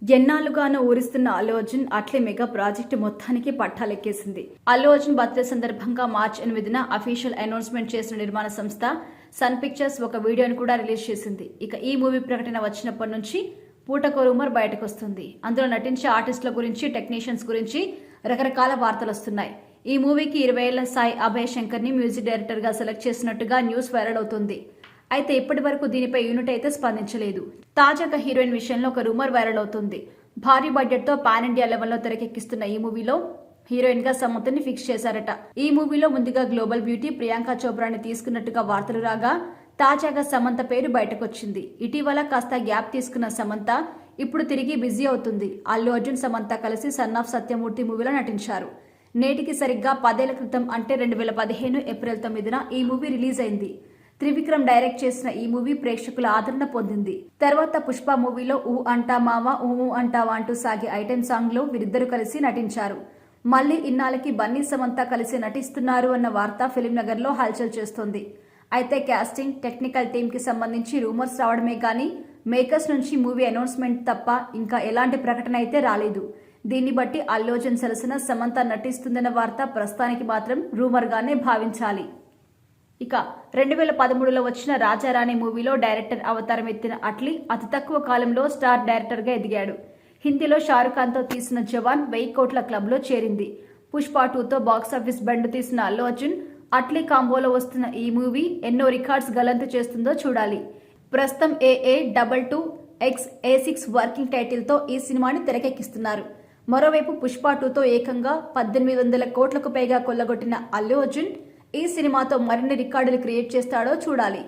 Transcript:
ఎన్నాళ్లుగానో ఊరిస్తున్న అల్లు అర్జున్ అట్లే mega project మొత్తానికి పట్టాలెక్కేసింది. Allu Arjun birthday సందర్భంగా మార్చి 8న అఫీషియల్ అనౌన్స్మెంట్ చేసిన నిర్మాణ సంస్థ సన్ పిక్చర్స్ ఒక వీడియోను కూడా రిలీజ్ చేసింది. ఇక ఈ మూవీ ప్రకటన వచ్చినప్పటి నుంచి పూటకో రూమర్ బయటకు వస్తుంది. అందులో నటించే ఆర్టిస్టుల గురించి, టెక్నీషియన్స్ గురించి రకరకాల వార్తలు వస్తున్నాయి. ఈ మూవీకి 20 ఏళ్ల సాయి అభయ్ శంకర్ ని మ్యూజిక్ డైరెక్టర్ గా సెలెక్ట్ చేసినట్టుగా న్యూస్ వైరల్ అవుతుంది. అయితే ఇప్పటి వరకు దీనిపై యూనిట్ అయితే స్పందించలేదు. తాజాగా హీరోయిన్ విషయంలో ఒక రూమర్ వైరల్ అవుతుంది. భారీ బడ్జెట్ తో పాన్ ఇండియా లెవెల్లో తెరకెక్కిస్తున్న ఈ మూవీలో హీరోయిన్ గా సమంతని ఫిక్స్ చేశారట. ఈ మూవీలో ముందుగా గ్లోబల్ బ్యూటీ ప్రియాంక చోప్రాని తీసుకున్నట్టుగా వార్తలు రాగా తాజాగా సమంత పేరు బయటకొచ్చింది. ఇటీవల కాస్త గ్యాప్ తీసుకున్న సమంత ఇప్పుడు తిరిగి బిజీ అవుతుంది. అల్లు అర్జున్ సమంత కలిసి సన్ ఆఫ్ సత్యమూర్తి మూవీలో నటించారు. నేటికి సరిగ్గా 10 ఏళ్ల క్రితం అంటే 2015 ఏప్రిల్ 9న ఈ మూవీ రిలీజ్ అయింది. త్రివిక్రమ్ డైరెక్ట్ చేసిన ఈ మూవీ ప్రేక్షకుల ఆదరణ పొందింది. తర్వాత పుష్ప మూవీలో ఊ అంటా మావా ఊ అంటావా అంటూ సాగే ఐటెం సాంగ్ లో వీరిద్దరు కలిసి నటించారు. మళ్లీ ఇన్నాళ్ళకి బన్నీ సమంత కలిసి నటిస్తున్నారు అన్న వార్త ఫిలిం నగర్ లో హల్చల్ చేస్తోంది. అయితే కాస్టింగ్, టెక్నికల్ టీమ్ కి సంబంధించి రూమర్స్ రావడమే కానీ మేకర్స్ నుంచి మూవీ అనౌన్స్మెంట్ తప్ప ఇంకా ఎలాంటి ప్రకటన అయితే రాలేదు. దీన్ని బట్టి అల్లు అర్జున్ సరసన సమంత నటిస్తుందన్న వార్త ప్రస్తుతానికి మాత్రం రూమర్ గానే భావించాలి. ఇక 2013లో వచ్చిన రాజారాణి మూవీలో డైరెక్టర్ అవతారం ఎత్తిన అట్లీ అతి తక్కువ కాలంలో స్టార్ డైరెక్టర్ గా ఎదిగాడు. హిందీలో షారుఖ్ ఖాన్ తో తీసిన జవాన్ 1000 కోట్ల క్లబ్ లో చేరింది. పుష్ప 2తో బాక్సాఫీస్ బండ్ తీసిన అల్లు అర్జున్ అట్లీ కాంబోలో వస్తున్న ఈ మూవీ ఎన్నో రికార్డ్స్ గలంతు చేస్తుందో చూడాలి. ప్రస్తుతం AA22X A6 వర్కింగ్ టైటిల్ తో ఈ సినిమాని తెరకెక్కిస్తున్నారు. మరోవైపు పుష్ప 2తో ఏకంగా 1800 కోట్లకు పైగా కొల్లగొట్టిన అల్లు అర్జున్ ఈ సినిమాతో మరిన్ని రికార్డులు క్రియేట్ చేస్తాడో చూడాలి.